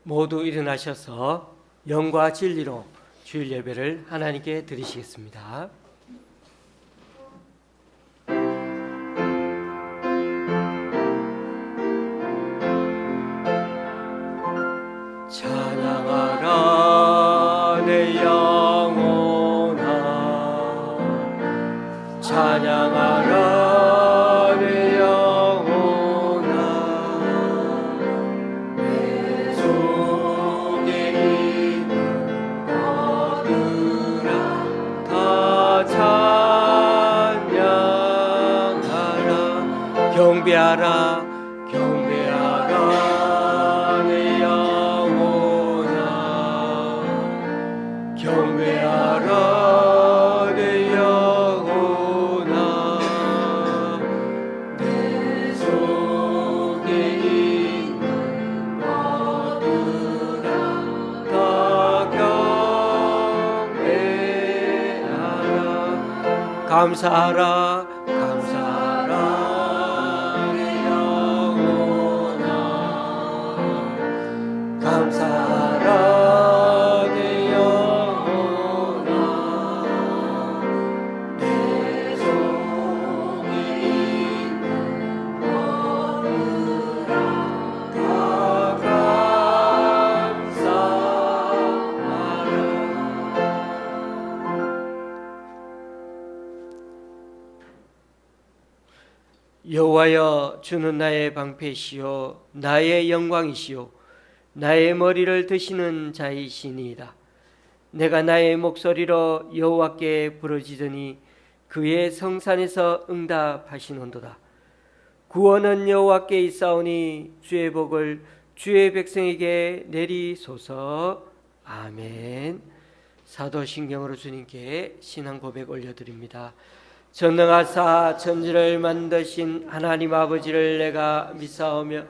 모두 일어나셔서 영과 진리로 주일 예배를 하나님께 드리시겠습니다. 찬양하라 내 영혼아, 찬양하라 내 영혼아, 내 속에 있는 것들아 다 찬양하라. 경배하라 경배하라 내 영혼아, 경배하라 내 영혼아, 내 속에 있는 것들아 다 경배하라. 감사하라 감사하라 내 영혼아, 감사하라 내 영혼아, 내 속에 있는 것들아 다 감사하라. 여호와여, 주는 나의 방패시요 나의 영광이시요 나의 머리를 드시는 자이시니이다. 내가 나의 목소리로 여호와께 부르짖으니 그의 성산에서 응답하시는도다. 구원은 여호와께 있사오니 주의 복을 주의 백성에게 내리소서. 아멘. 사도신경으로 주님께 신앙 고백 올려드립니다. 전능하사 천지를 만드신 하나님 아버지를 내가 믿사오며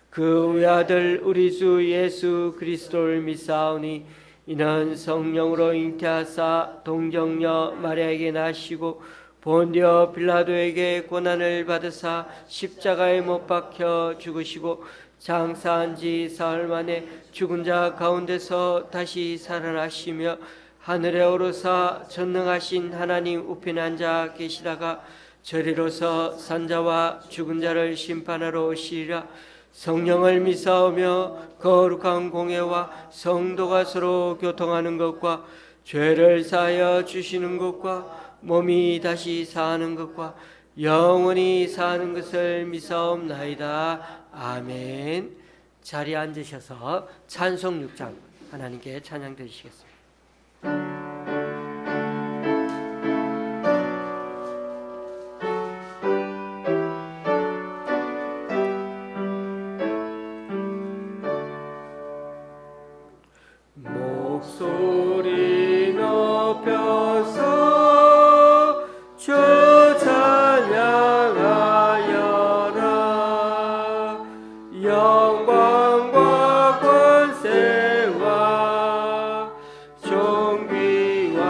그 외아들 우리 주 예수 그리스도를 믿사오니 이는 성령으로 잉태하사 동정녀 마리아에게 나시고 본디오 빌라도에게 고난을 받으사 십자가에 못 박혀 죽으시고 장사한 지 사흘 만에 죽은 자 가운데서 다시 살아나시며 하늘에 오르사 전능하신 하나님 우편에 앉아 계시다가 저리로서 산자와 죽은 자를 심판하러 오시리라. 성령을 믿사오며 거룩한 공회와 성도가 서로 교통하는 것과 죄를 사하여 주시는 것과 몸이 다시 사는 것과 영원히 사는 것을 믿사옵나이다. 아멘. 자리에 앉으셔서 찬송 6장 하나님께 찬양 드리시겠습니다. 목소리 높여서 주 찬양하여라. 영광과 권세와 존귀와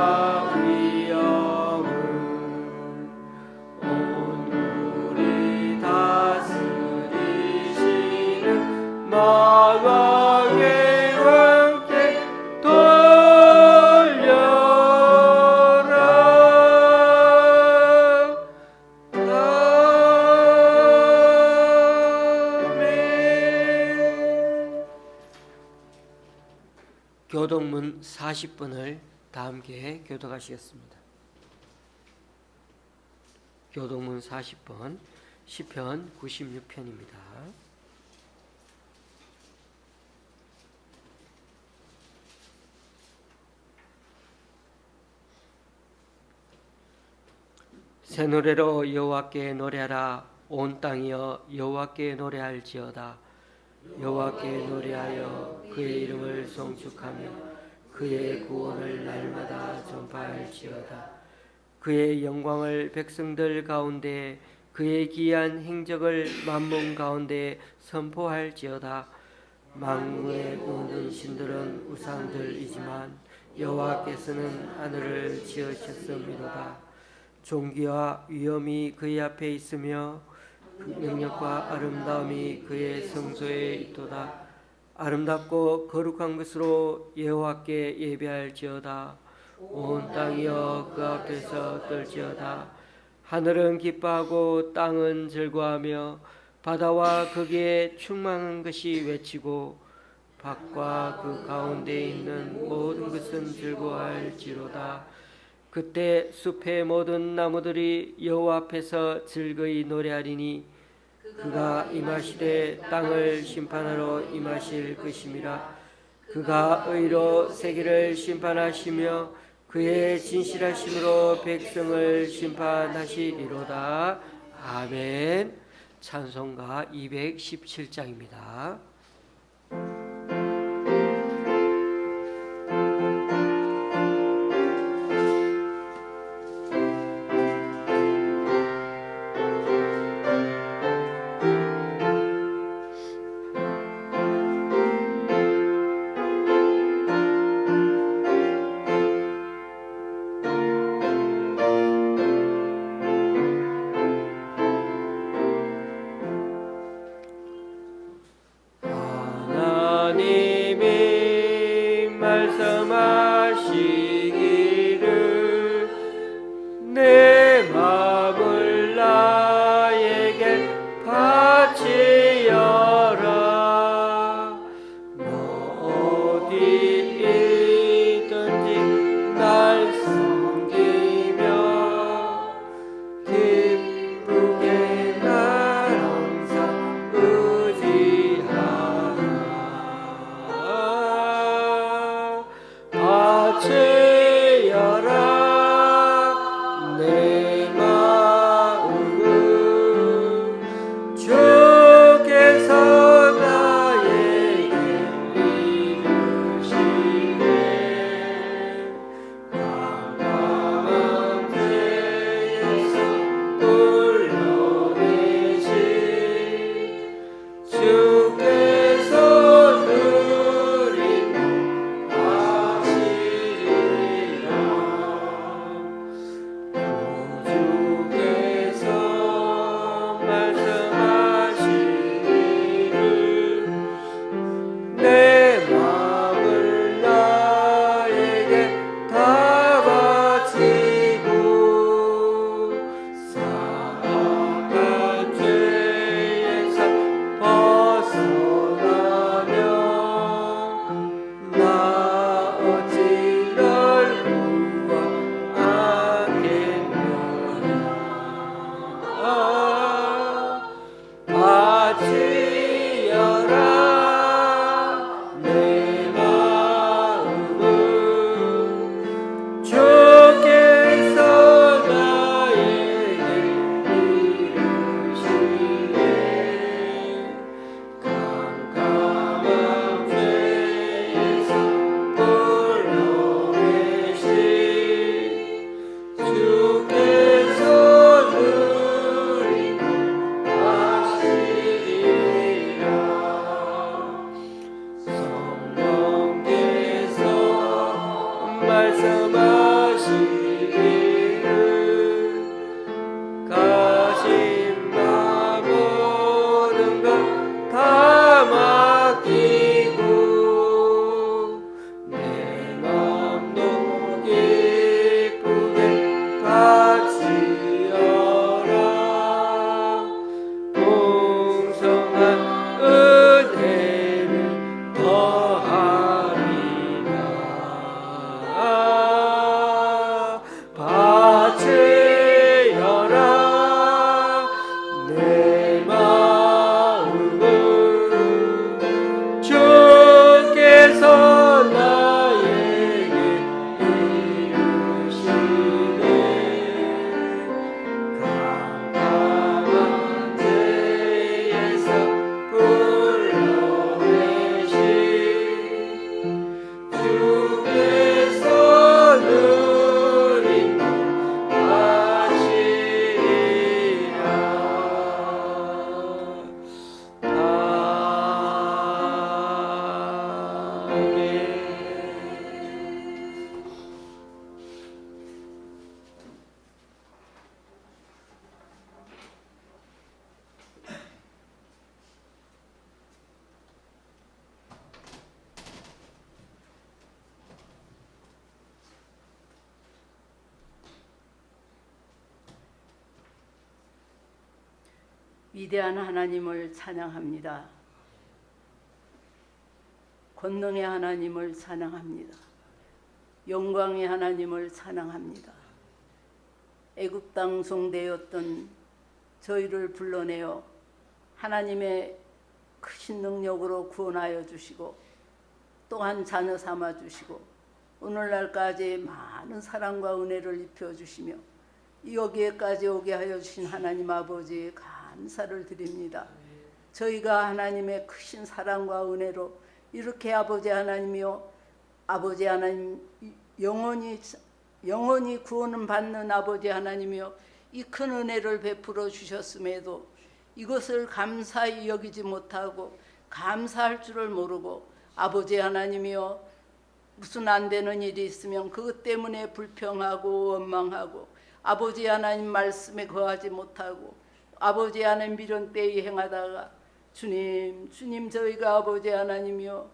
위엄을 온누리 다스리시는 만왕의 교독문 40번을 다 함께 교독하시겠습니다. 교독문 40번 시편 96편입니다. 새 노래로 여호와께 노래하라. 온 땅이여 여호와께 노래할지어다. 여호와께 노래하여 그의 이름을 송축하며 그의 구원을 날마다 전파할지어다. 그의 영광을 백성들 가운데 그의 기이한 행적을 만문 가운데 선포할지어다. 만국의 모든 신들은 우상들이지만 여호와께서는 하늘을 지으셨음이로다. 존귀와 위엄이 그의 앞에 있으며 그 능력과 아름다움이 그의 성소에 있도다. 아름답고 거룩한 것으로 여호와께 예배할지어다. 온 땅이여 그 앞에서 떨지어다. 하늘은 기뻐하고 땅은 즐거워하며 바다와 거기에 충만한 것이 외치고 밭과 그 가운데 있는 모든 것은 즐거워할지로다. 그때 숲의 모든 나무들이 여호와 앞에서 즐거이 노래하리니 그가 임하시되 땅을 심판하러 임하실 것임이라. 그가 의로 세계를 심판하시며 그의 진실하심으로 백성을 심판하시리로다. 아멘. 찬송가 217장입니다. 위대한 하나님을 찬양합니다. 권능의 하나님을 찬양합니다. 영광의 하나님을 찬양합니다. 애굽 땅 송대였던 저희를 불러내어 하나님의 크신 능력으로 구원하여 주시고 또한 자녀 삼아 주시고 오늘날까지 많은 사랑과 은혜를 입혀 주시며 여기에까지 오게 하여 주신 하나님 아버지에 감사를 드립니다. 저희가 하나님의 크신 사랑과 은혜로 이렇게 아버지 하나님이요 아버지 하나님 영원히 구원을 받는 아버지 하나님이요 이 큰 은혜를 베풀어 주셨음에도 이것을 감사히 여기지 못하고 감사할 줄을 모르고 아버지 하나님이요 무슨 안 되는 일이 있으면 그것 때문에 불평하고 원망하고 아버지 하나님 말씀에 거하지 못하고 아버지 하나님 미련되이 행하다가 주님 저희가 아버지 하나님이요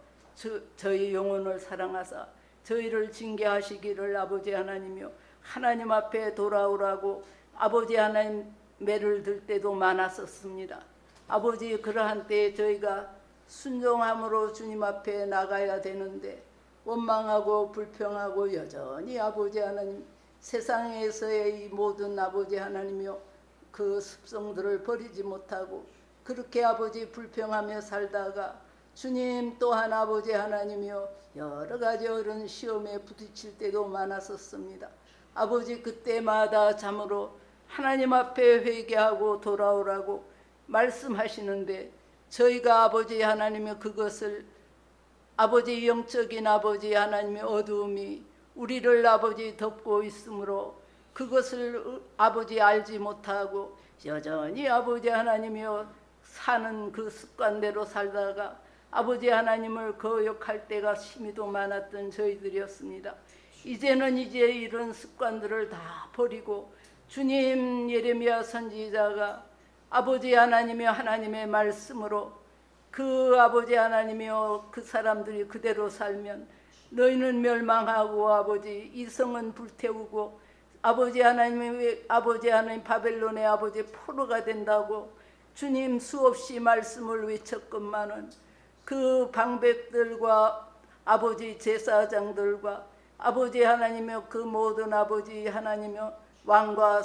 저희 영혼을 사랑하사 저희를 징계하시기를 아버지 하나님이요 하나님 앞에 돌아오라고 아버지 하나님 매를 들 때도 많았었습니다. 아버지 그러한 때에 저희가 순종함으로 주님 앞에 나가야 되는데 원망하고 불평하고 여전히 아버지 하나님 세상에서의 이 모든 아버지 하나님이요 그 습성들을 버리지 못하고 그렇게 아버지 불평하며 살다가 주님 또한 아버지 하나님이요 여러 가지 어려운 시험에 부딪힐 때도 많았었습니다. 아버지 그때마다 참으로 하나님 앞에 회개하고 돌아오라고 말씀하시는데 저희가 아버지 하나님의 그것을 아버지 영적인 아버지 하나님의 어두움이 우리를 아버지 덮고 있으므로 그것을 아버지 알지 못하고 여전히 아버지 하나님이여 사는 그 습관대로 살다가 아버지 하나님을 거역할 때가 심히도 많았던 저희들이었습니다. 이제는 이런 습관들을 다 버리고 주님 예레미야 선지자가 아버지 하나님이여 하나님의 말씀으로 그 아버지 하나님이여 그 사람들이 그대로 살면 너희는 멸망하고 아버지 이성은 불태우고 아버지 하나님 바벨론의 아버지 포로가 된다고 주님 수없이 말씀을 외쳤건만은 그 방백들과 아버지 제사장들과 아버지 하나님의 그 모든 아버지 하나님의 왕과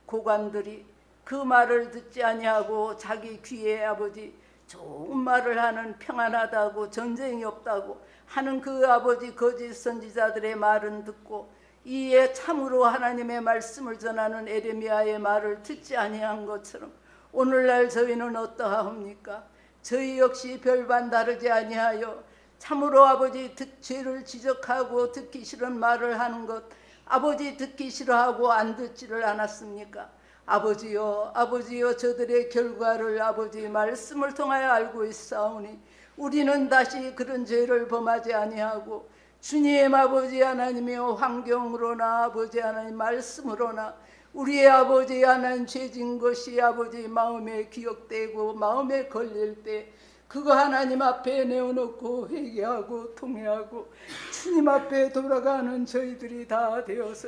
고관들이 그 말을 듣지 아니하고 자기 귀에 아버지 좋은 말을 하는 평안하다고 전쟁이 없다고 하는 그 아버지 거짓 선지자들의 말은 듣고 이에 참으로 하나님의 말씀을 전하는 에레미야의 말을 듣지 아니한 것처럼 오늘날 저희는 어떠하옵니까? 저희 역시 별반 다르지 아니하여 참으로 아버지 죄를 지적하고 듣기 싫은 말을 하는 것 아버지 듣기 싫어하고 안 듣지를 않았습니까? 아버지여 저들의 결과를 아버지 말씀을 통하여 알고 있사오니 우리는 다시 그런 죄를 범하지 아니하고 주님 아버지 하나님이여 환경으로나 아버지 하나님 말씀으로나 우리의 아버지 하나님 죄진 것이 아버지 마음에 기억되고 마음에 걸릴 때 그거 하나님 앞에 내어놓고 회개하고 통회하고 주님 앞에 돌아가는 저희들이 다 되어서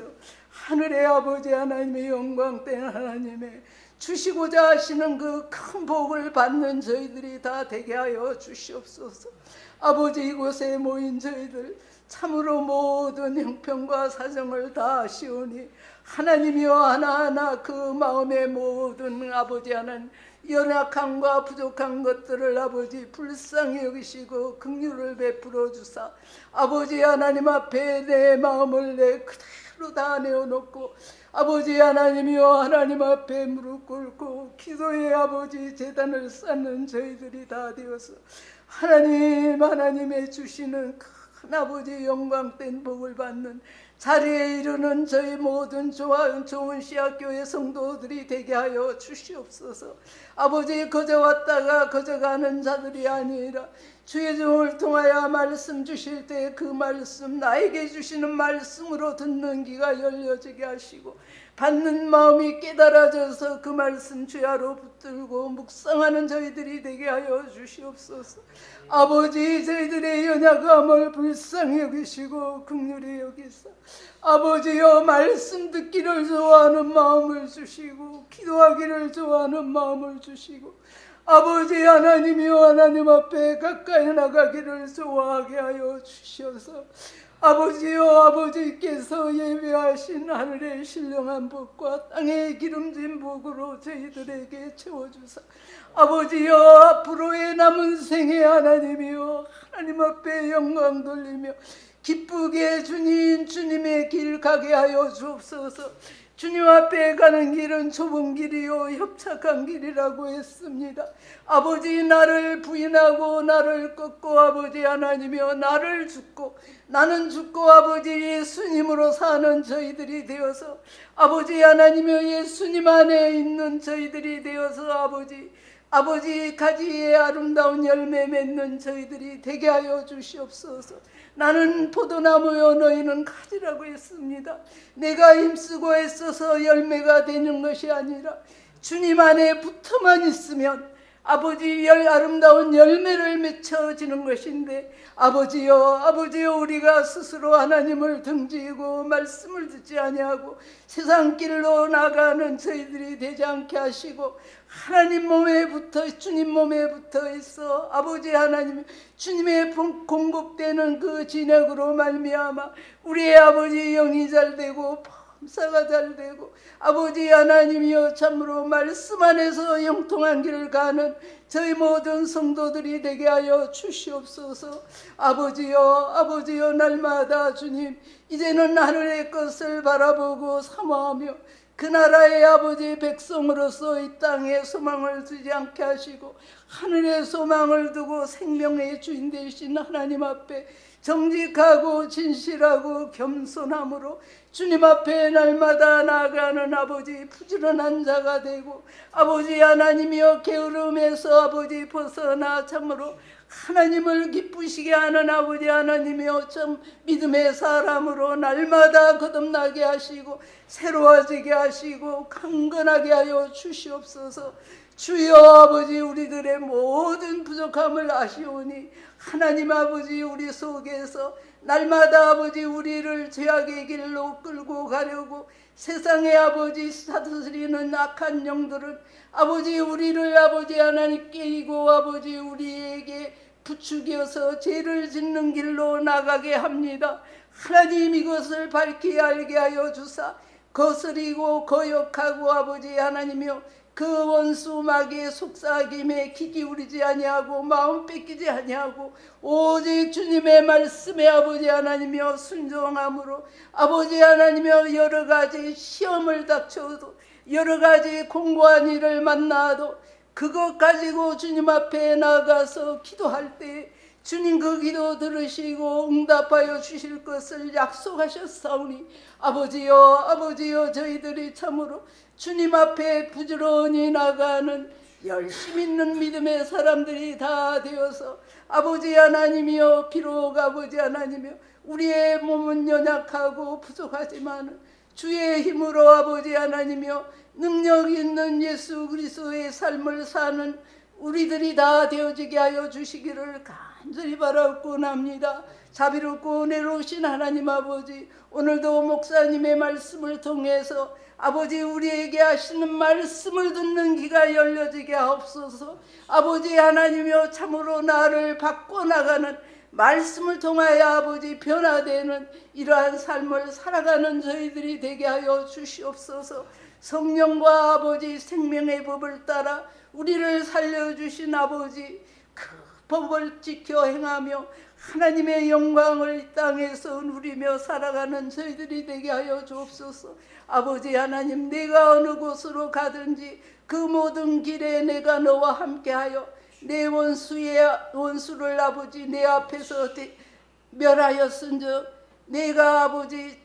하늘의 아버지 하나님의 영광된 하나님의 주시고자 하시는 그 큰 복을 받는 저희들이 다 되게 하여 주시옵소서. 아버지 이곳에 모인 저희들 참으로 모든 형편과 사정을 다 아시오니 하나님이여 하나하나 그 마음의 모든 아버지 하나님 연약함과 부족한 것들을 아버지 불쌍히 여기시고 긍휼을 베풀어 주사 아버지 하나님 앞에 내 마음을 내 그대로 다 내어놓고 아버지 하나님이여 하나님 앞에 무릎 꿇고 기도의 아버지 제단을 쌓는 저희들이 다 되어서 하나님의 주시는 큰 아버지 영광된 복을 받는 자리에 이르는 저희 모든 좋은 씨앗교회 성도들이 되게 하여 주시옵소서. 아버지 거저 왔다가 거저 가는 자들이 아니라 주의 종을 통하여 말씀 주실 때 그 말씀 나에게 주시는 말씀으로 듣는 귀가 열려지게 하시고 받는 마음이 깨달아져서 그 말씀 주야로 붙들고 묵상하는 저희들이 되게 하여 주시옵소서. 아버지, 저희들의 연약함을 불쌍히 여기시고 긍휼히 여기사 아버지여 말씀 듣기를 좋아하는 마음을 주시고 기도하기를 좋아하는 마음을 주시고 아버지 하나님이여 하나님 앞에 가까이 나가기를 좋아하게 하여 주셔서 아버지여 아버지께서 예배하신 하늘의 신령한 복과 땅의 기름진 복으로 저희들에게 채워주사 아버지여 앞으로의 남은 생에 하나님이여 하나님 앞에 영광 돌리며 기쁘게 주님의 길 가게 하여 주옵소서. 주님 앞에 가는 길은 좁은 길이요 협착한 길이라고 했습니다. 아버지 나를 부인하고 나를 꺾고 아버지 하나님이여 나를 죽고 나는 죽고 아버지 예수님으로 사는 저희들이 되어서 아버지 하나님이여 예수님 안에 있는 저희들이 되어서 아버지 가지에 아름다운 열매 맺는 저희들이 되게 하여 주시옵소서. 나는 포도나무요 너희는 가지라고 했습니다. 내가 힘쓰고 애써서 열매가 되는 것이 아니라 주님 안에 붙어만 있으면 아버지 아름다운 열매를 맺혀지는 것인데 아버지여 우리가 스스로 하나님을 등지고 말씀을 듣지 아니하고 세상 길로 나가는 저희들이 되지 않게 하시고 하나님 몸에 붙어 주님 몸에 붙어 있어 아버지 하나님 주님의 공급되는 그 진액으로 말미암아 우리의 아버지 영이 잘되고 범사가 잘되고 아버지 하나님이여 참으로 말씀 안에서 영통한 길을 가는 저희 모든 성도들이 되게 하여 주시옵소서. 아버지여 날마다 주님 이제는 하늘의 것을 바라보고 사모하며 그 나라의 아버지 백성으로서 이 땅에 소망을 두지 않게 하시고 하늘의 소망을 두고 생명의 주인 되신 하나님 앞에 정직하고 진실하고 겸손함으로 주님 앞에 날마다 나아가는 아버지 부지런한 자가 되고 아버지 하나님이여 게으름에서 아버지 벗어나 참으로 하나님을 기쁘시게 하는 아버지 하나님이여 참 믿음의 사람으로 날마다 거듭나게 하시고 새로워지게 하시고 강건하게 하여 주시옵소서. 주여 아버지 우리들의 모든 부족함을 아시오니 하나님 아버지 우리 속에서 날마다 아버지 우리를 죄악의 길로 끌고 가려고 세상의 아버지 다스리는 악한 영들은 아버지 우리를 아버지 하나님 깨이고 아버지 우리에게 부추겨서 죄를 짓는 길로 나가게 합니다. 하나님 이것을 밝히 알게 하여 주사 거스리고 거역하고 아버지 하나님이여 그 원수 마귀의 속삭임에 귀 기울이지 아니하고 마음 뺏기지 아니하고 오직 주님의 말씀에 아버지 하나님이여 순종함으로 아버지 하나님이여 여러 가지 시험을 닥쳐도 여러 가지 공고한 일을 만나도 그것 가지고 주님 앞에 나가서 기도할 때 주님 그 기도 들으시고 응답하여 주실 것을 약속하셨사오니 아버지여 저희들이 참으로 주님 앞에 부지런히 나가는 열심 있는 믿음의 사람들이 다 되어서 아버지 하나님이여 비록 아버지 하나님이여 우리의 몸은 연약하고 부족하지만 주의 힘으로 아버지 하나님이여 능력 있는 예수 그리스도의 삶을 사는 우리들이 다 되어지게 하여 주시기를 간절히 바라옵고납니다. 자비롭고 은혜로우신 하나님 아버지 오늘도 목사님의 말씀을 통해서 아버지 우리에게 하시는 말씀을 듣는 귀가 열려지게 하옵소서. 아버지 하나님이여 참으로 나를 바꿔나가는 말씀을 통하여 아버지 변화되는 이러한 삶을 살아가는 저희들이 되게 하여 주시옵소서. 성령과 아버지 생명의 법을 따라 우리를 살려주신 아버지 그 법을 지켜 행하며 하나님의 영광을 이 땅에서 누리며 살아가는 저희들이 되게 하여 주옵소서. 아버지 하나님 내가 어느 곳으로 가든지 그 모든 길에 내가 너와 함께하여 내 원수를 아버지 내 앞에서 멸하였은즉 내가 아버지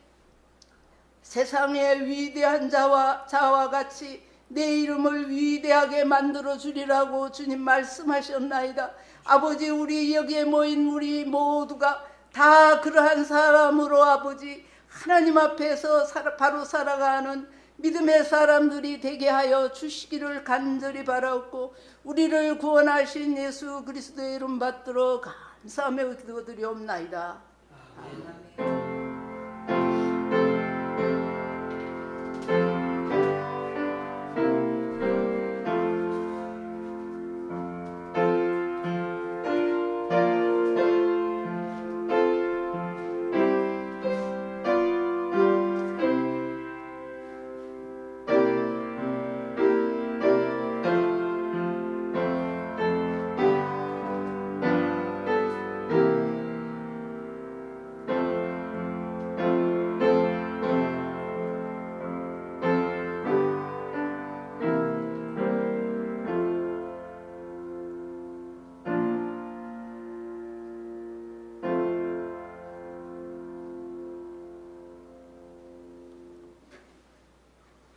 세상의 위대한 자와 같이 내 이름을 위대하게 만들어 주리라고 주님 말씀하셨나이다. 아버지 우리 여기에 모인 우리 모두가 다 그러한 사람으로 아버지 하나님 앞에서 바로 살아가는 믿음의 사람들이 되게 하여 주시기를 간절히 바라옵고 우리를 구원하신 예수 그리스도의 이름 받들어 감사하며 기도드리옵나이다.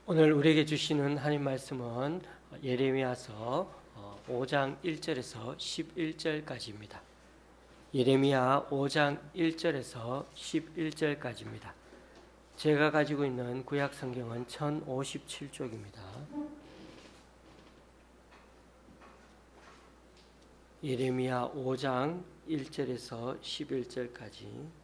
오늘 우리에게 주시는 하나님 말씀은 예레미야서 5장 1절에서 11절까지입니다. 예레미야 5장 1절에서 11절까지입니다. 제가 가지고 있는 구약 성경은 1057쪽입니다. 예레미야 5장 1절에서 11절까지.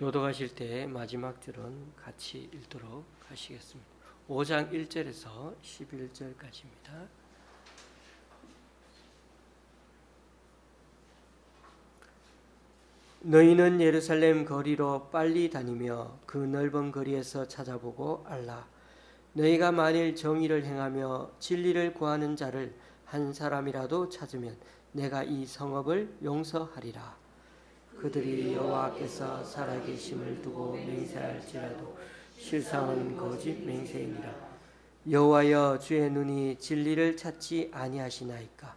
교도하실 때 마지막 줄은 같이 읽도록 하시겠습니다. 5장 1절에서 11절까지입니다. 너희는 예루살렘 거리로 빨리 다니며 그 넓은 거리에서 찾아보고 알라. 너희가 만일 정의를 행하며 진리를 구하는 자를 한 사람이라도 찾으면 내가 이 성읍을 용서하리라. 그들이 여호와께서 살아계심을 두고 맹세할지라도 실상은 거짓 맹세이니라. 여호와여, 주의 눈이 진리를 찾지 아니하시나이까?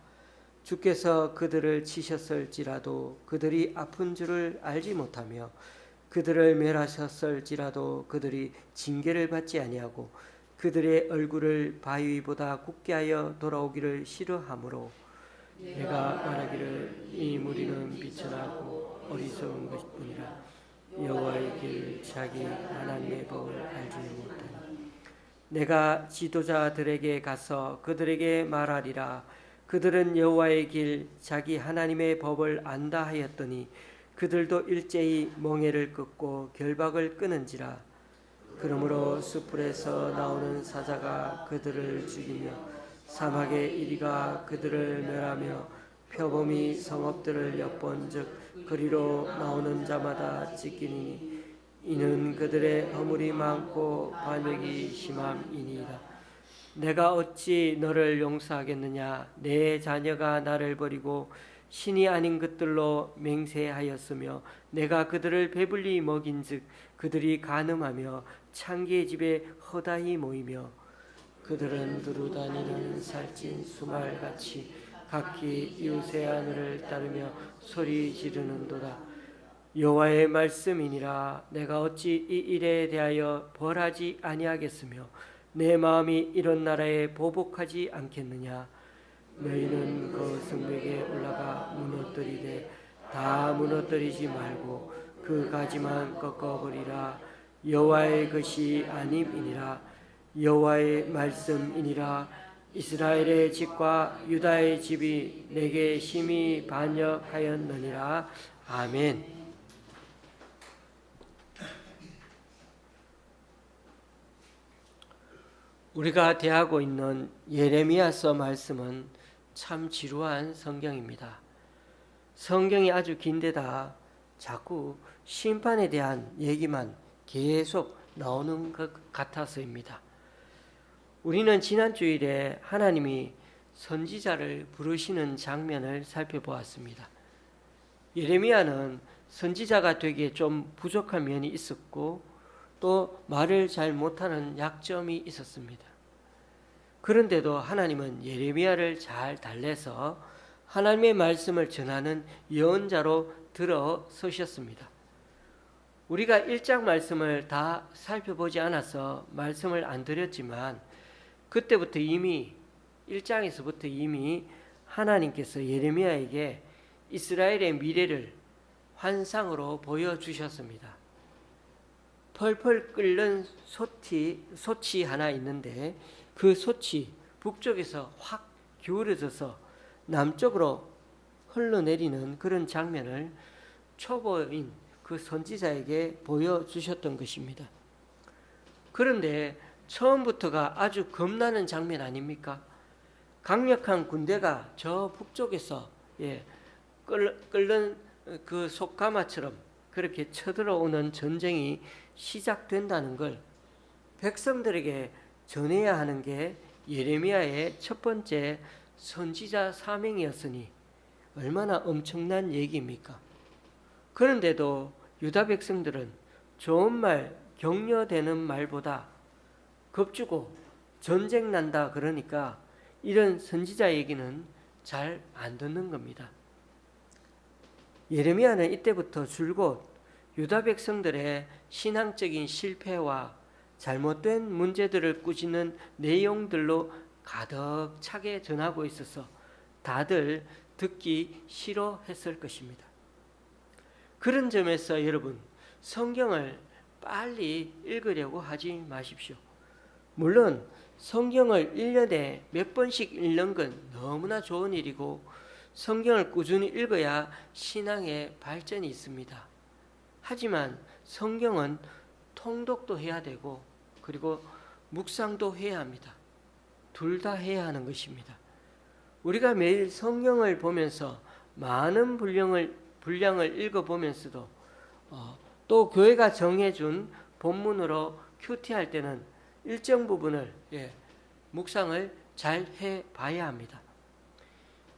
주께서 그들을 치셨을지라도 그들이 아픈 줄을 알지 못하며 그들을 멸하셨을지라도 그들이 징계를 받지 아니하고 그들의 얼굴을 바위보다 굳게 하여 돌아오기를 싫어하므로 내가 말하기를 이 무리는 비천하고 어리석은 것뿐이라. 여호와의 길 자기 하나님의 법을 알지 못하니 내가 지도자들에게 가서 그들에게 말하리라. 그들은 여호와의 길 자기 하나님의 법을 안다 하였더니 그들도 일제히 멍에를 끊고 결박을 끊은지라. 그러므로 숯불에서 나오는 사자가 그들을 죽이며 사막의 이리가 그들을 멸하며 표범이 성읍들을 엿본즉 그리로 나오는 자마다 찢기니 이는 그들의 허물이 많고 반역이 심함이니이다. 내가 어찌 너를 용서하겠느냐? 내 자녀가 나를 버리고 신이 아닌 것들로 맹세하였으며 내가 그들을 배불리 먹인즉 그들이 간음하며 창기의 집에 허다히 모이며 그들은 두루 다니는 살찐 수말같이 각기 이웃의 하늘을 따르며 소리 지르는도다. 여호와의 말씀이니라. 내가 어찌 이 일에 대하여 벌하지 아니하겠으며 내 마음이 이런 나라에 보복하지 않겠느냐? 너희는 그 성벽에 올라가 무너뜨리되 다 무너뜨리지 말고 그 가지만 꺾어버리라. 여호와의 것이 아님이니라. 여호와의 말씀이니라. 이스라엘의 집과 유다의 집이 내게 심히 반역하였느니라. 아멘. 우리가 대하고 있는 예레미야서 말씀은 참 지루한 성경입니다. 성경이 아주 긴데다 자꾸 심판에 대한 얘기만 계속 나오는 것 같아서입니다. 우리는 지난 주일에 하나님이 선지자를 부르시는 장면을 살펴보았습니다. 예레미야는 선지자가 되기에 좀 부족한 면이 있었고 또 말을 잘 못하는 약점이 있었습니다. 그런데도 하나님은 예레미야를 잘 달래서 하나님의 말씀을 전하는 예언자로 들어서셨습니다. 우리가 1장 말씀을 다 살펴보지 않아서 말씀을 안 드렸지만 그때부터 이미 1장에서부터 이미 하나님께서 예레미야에게 이스라엘의 미래를 환상으로 보여주셨습니다. 펄펄 끓는 솥이 하나 있는데 그 솥이 북쪽에서 확 기울어져서 남쪽으로 흘러내리는 그런 장면을 초보인 그 선지자에게 보여주셨던 것입니다. 그런데 처음부터가 아주 겁나는 장면 아닙니까? 강력한 군대가 저 북쪽에서 끓는 그 속가마처럼 그렇게 쳐들어오는 전쟁이 시작된다는 걸 백성들에게 전해야 하는 게 예레미야의 첫 번째 선지자 사명이었으니 얼마나 엄청난 얘기입니까? 그런데도 유다 백성들은 좋은 말, 격려되는 말보다 겁주고 전쟁 난다 그러니까 이런 선지자 얘기는 잘 안 듣는 겁니다. 예레미야는 이때부터 줄곧 유다 백성들의 신앙적인 실패와 잘못된 문제들을 꾸짖는 내용들로 가득 차게 전하고 있어서 다들 듣기 싫어했을 것입니다. 그런 점에서 여러분, 성경을 빨리 읽으려고 하지 마십시오. 물론 성경을 1년에 몇 번씩 읽는 건 너무나 좋은 일이고 성경을 꾸준히 읽어야 신앙의 발전이 있습니다. 하지만 성경은 통독도 해야 되고 그리고 묵상도 해야 합니다. 둘 다 해야 하는 것입니다. 우리가 매일 성경을 보면서 많은 분량을 읽어보면서도 또 교회가 정해준 본문으로 큐티할 때는 일정 부분을 묵상을 잘 해봐야 합니다.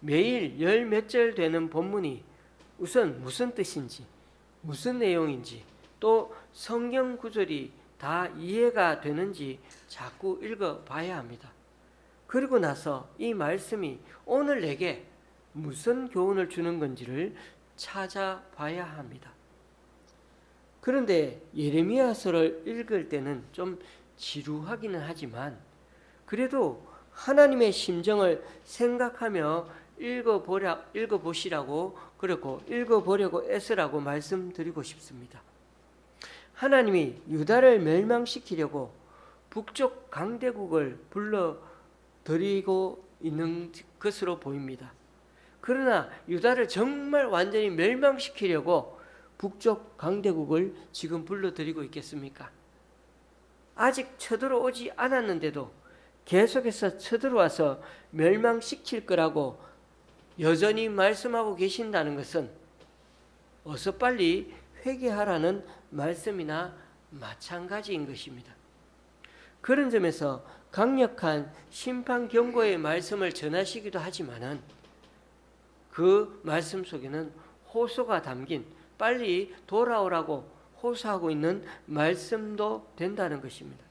매일 열 몇 절 되는 본문이 우선 무슨 뜻인지 무슨 내용인지 또 성경 구절이 다 이해가 되는지 자꾸 읽어봐야 합니다. 그리고 나서 이 말씀이 오늘 내게 무슨 교훈을 주는 건지를 찾아봐야 합니다. 그런데 예레미야서를 읽을 때는 좀 지루하기는 하지만 그래도 하나님의 심정을 생각하며 읽어보시라고 그렇고 읽어보려고 애쓰라고 말씀드리고 싶습니다. 하나님이 유다를 멸망시키려고 북쪽 강대국을 불러들이고 있는 것으로 보입니다. 그러나 유다를 정말 완전히 멸망시키려고 북쪽 강대국을 지금 불러들이고 있겠습니까? 아직 쳐들어오지 않았는데도 계속해서 쳐들어와서 멸망시킬 거라고 여전히 말씀하고 계신다는 것은 어서 빨리 회개하라는 말씀이나 마찬가지인 것입니다. 그런 점에서 강력한 심판 경고의 말씀을 전하시기도 하지만은 그 말씀 속에는 호소가 담긴 빨리 돌아오라고 호소하고 있는 말씀도 된다는 것입니다.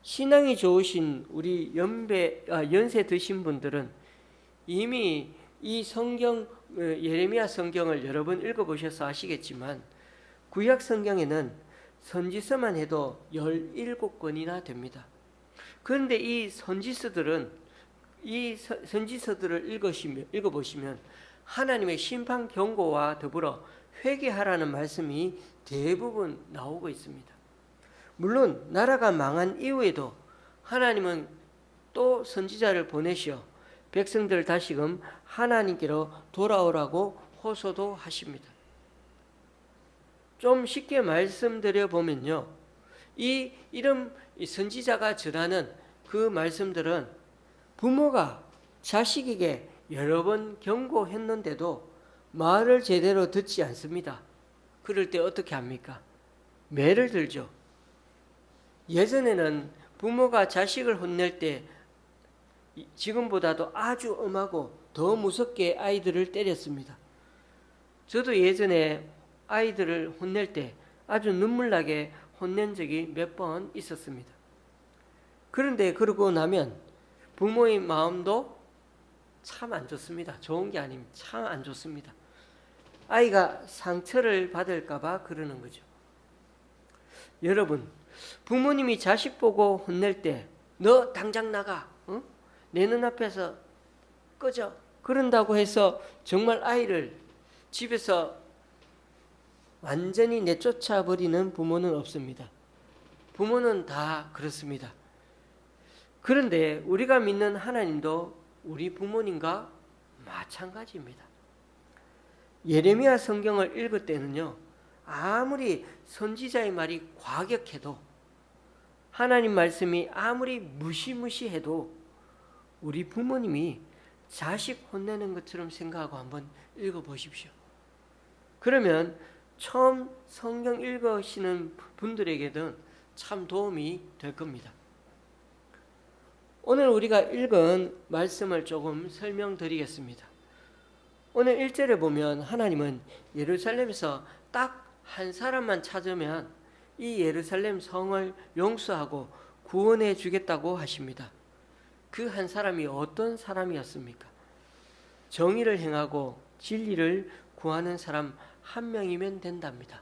신앙이 좋으신 우리 연세 드신 분들은 이미 이 성경 예레미야 성경을 여러 번 읽어보셔서 아시겠지만 구약 성경에는 선지서만 해도 17권이나 됩니다. 그런데 이 선지서들을 읽어보시면 하나님의 심판 경고와 더불어 회개하라는 말씀이 대부분 나오고 있습니다. 물론 나라가 망한 이후에도 하나님은 또 선지자를 보내시어 백성들을 다시금 하나님께로 돌아오라고 호소도 하십니다. 좀 쉽게 말씀드려 보면요, 이런 선지자가 전하는 그 말씀들은 부모가 자식에게 여러 번 경고했는데도 말을 제대로 듣지 않습니다. 그럴 때 어떻게 합니까? 매를 들죠. 예전에는 부모가 자식을 혼낼 때 지금보다도 아주 엄하고 더 무섭게 아이들을 때렸습니다. 저도 예전에 아이들을 혼낼 때 아주 눈물나게 혼낸 적이 몇 번 있었습니다. 그런데 그러고 나면 부모의 마음도 참 안 좋습니다. 좋은 게 아닙니다. 참 안 좋습니다. 아이가 상처를 받을까 봐 그러는 거죠. 여러분, 부모님이 자식 보고 혼낼 때 너 당장 나가, 내 눈앞에서 꺼져, 그런다고 해서 정말 아이를 집에서 완전히 내쫓아 버리는 부모는 없습니다. 부모는 다 그렇습니다. 그런데 우리가 믿는 하나님도 우리 부모님과 마찬가지입니다. 예레미야 성경을 읽을 때는요, 아무리 선지자의 말이 과격해도, 하나님 말씀이 아무리 무시무시해도 우리 부모님이 자식 혼내는 것처럼 생각하고 한번 읽어보십시오. 그러면 처음 성경 읽으시는 분들에게는 참 도움이 될 겁니다. 오늘 우리가 읽은 말씀을 조금 설명드리겠습니다. 오늘 1절에 보면 하나님은 예루살렘에서 딱 한 사람만 찾으면 이 예루살렘 성을 용서하고 구원해 주겠다고 하십니다. 그 한 사람이 어떤 사람이었습니까? 정의를 행하고 진리를 구하는 사람 한 명이면 된답니다.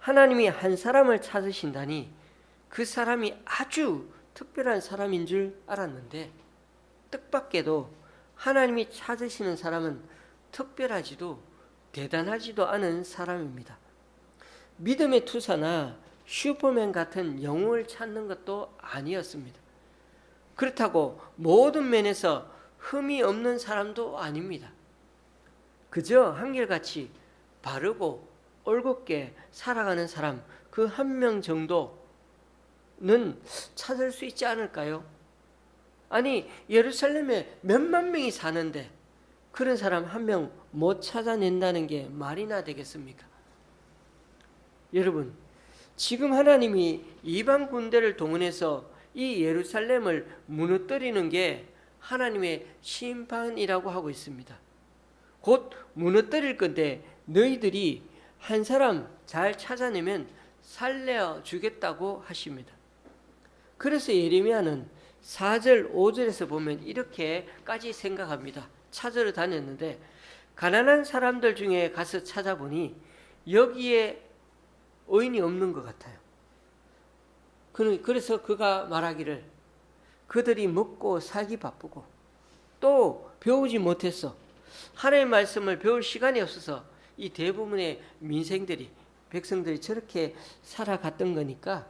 하나님이 한 사람을 찾으신다니 그 사람이 아주 특별한 사람인 줄 알았는데, 뜻밖에도 하나님이 찾으시는 사람은 특별하지도 대단하지도 않은 사람입니다. 믿음의 투사나 슈퍼맨 같은 영웅을 찾는 것도 아니었습니다. 그렇다고 모든 면에서 흠이 없는 사람도 아닙니다. 그저 한결같이 바르고 올곧게 살아가는 사람 그 한 명 정도는 찾을 수 있지 않을까요? 아니, 예루살렘에 몇만 명이 사는데 그런 사람 한 명 못 찾아낸다는 게 말이나 되겠습니까? 여러분, 지금 하나님이 이방 군대를 동원해서 이 예루살렘을 무너뜨리는 게 하나님의 심판이라고 하고 있습니다. 곧 무너뜨릴 건데 너희들이 한 사람 잘 찾아내면 살려 주겠다고 하십니다. 그래서 예레미야는 4절 5절에서 보면 이렇게까지 생각합니다. 찾으러 다녔는데 가난한 사람들 중에 가서 찾아보니 여기에 의인이 없는 것 같아요. 그래서 그가 말하기를 그들이 먹고 살기 바쁘고 또 배우지 못했어. 하나님의 말씀을 배울 시간이 없어서 이 대부분의 민생들이, 백성들이 저렇게 살아갔던 거니까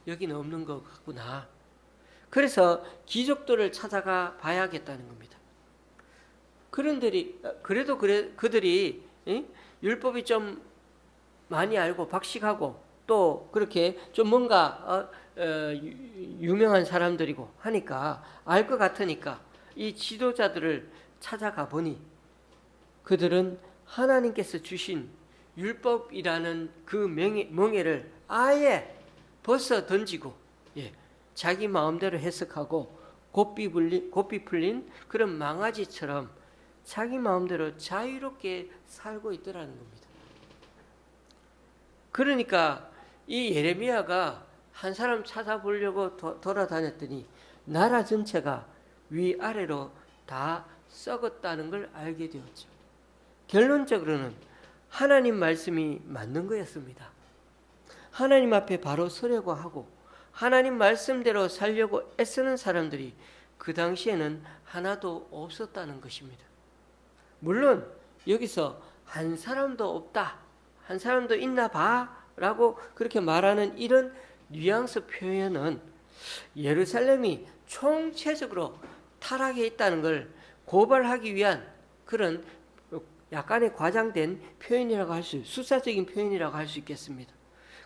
여기는 없는 것 같구나. 그래서 귀족들을 찾아가 봐야겠다는 겁니다. 그래도 그들이 율법이 좀 많이 알고 박식하고 또 그렇게 좀 뭔가 유명한 사람들이고 하니까 알 것 같으니까 이 지도자들을 찾아가 보니 그들은 하나님께서 주신 율법이라는 그 멍에를 아예 벗어 던지고 자기 마음대로 해석하고 고삐 풀린 그런 망아지처럼 자기 마음대로 자유롭게 살고 있더라는 겁니다. 그러니까 이 예레미야가 한 사람 찾아보려고 돌아다녔더니 나라 전체가 위아래로 다 썩었다는 걸 알게 되었죠. 결론적으로는 하나님 말씀이 맞는 거였습니다. 하나님 앞에 바로 서려고 하고 하나님 말씀대로 살려고 애쓰는 사람들이 그 당시에는 하나도 없었다는 것입니다. 물론 여기서 한 사람도 없다, 한 사람도 있나 봐 라고 그렇게 말하는 이런 뉘앙스 표현은 예루살렘이 총체적으로 타락해 있다는 걸 고발하기 위한 그런 약간의 과장된 표현이라고 수사적인 표현이라고 할 수 있겠습니다.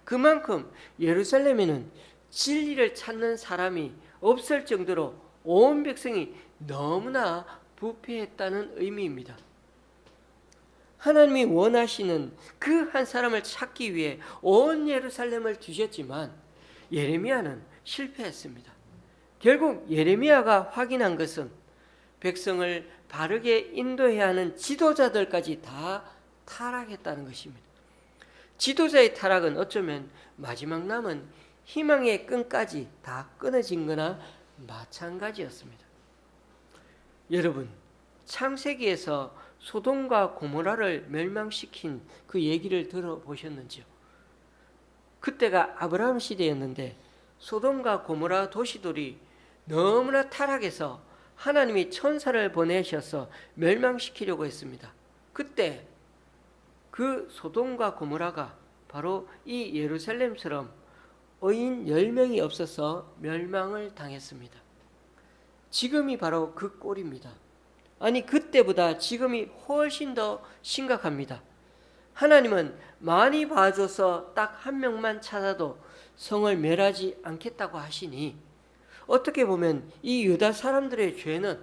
그만큼 예루살렘에는 진리를 찾는 사람이 없을 정도로 온 백성이 너무나 부패했다는 의미입니다. 하나님이 원하시는 그 한 사람을 찾기 위해 온 예루살렘을 뒤졌지만 예레미야는 실패했습니다. 결국 예레미야가 확인한 것은 백성을 바르게 인도해야 하는 지도자들까지 다 타락했다는 것입니다. 지도자의 타락은 어쩌면 마지막 남은 희망의 끈까지 다 끊어진 거나 마찬가지였습니다. 여러분, 창세기에서 소돔과 고모라를 멸망시킨 그 얘기를 들어보셨는지요? 그때가 아브라함 시대였는데 소돔과 고모라 도시들이 너무나 타락해서 하나님이 천사를 보내셔서 멸망시키려고 했습니다. 그때 그 소돔과 고모라가 바로 이 예루살렘처럼 의인 10명이 없어서 멸망을 당했습니다. 지금이 바로 그 꼴입니다. 아니, 그때보다 지금이 훨씬 더 심각합니다. 하나님은 많이 봐줘서 딱 한 명만 찾아도 성을 멸하지 않겠다고 하시니, 어떻게 보면 이 유다 사람들의 죄는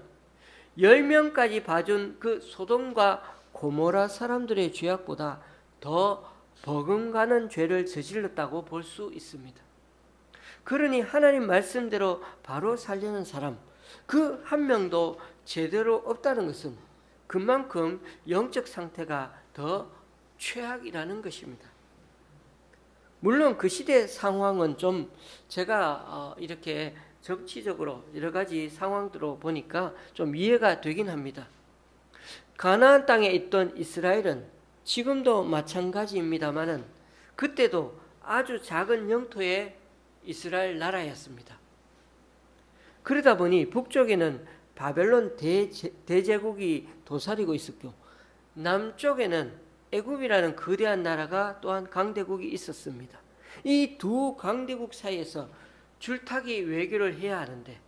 10명까지 봐준 그 소돔과 고모라 사람들의 죄악보다 더 버금가는 죄를 저질렀다고 볼 수 있습니다. 그러니 하나님 말씀대로 바로 살려는 사람, 그 한 명도 제대로 없다는 것은 그만큼 영적 상태가 더 최악이라는 것입니다. 물론 그 시대 상황은 좀 제가 이렇게 정치적으로 여러 가지 상황들로 보니까 좀 이해가 되긴 합니다. 가나안 땅에 있던 이스라엘은 지금도 마찬가지입니다만은 그때도 아주 작은 영토의 이스라엘 나라였습니다. 그러다 보니 북쪽에는 바벨론 대제국이 도사리고 있었고, 남쪽에는 애굽이라는 거대한 나라가 또한 강대국이 있었습니다. 이 두 강대국 사이에서 줄타기 외교를 해야 하는데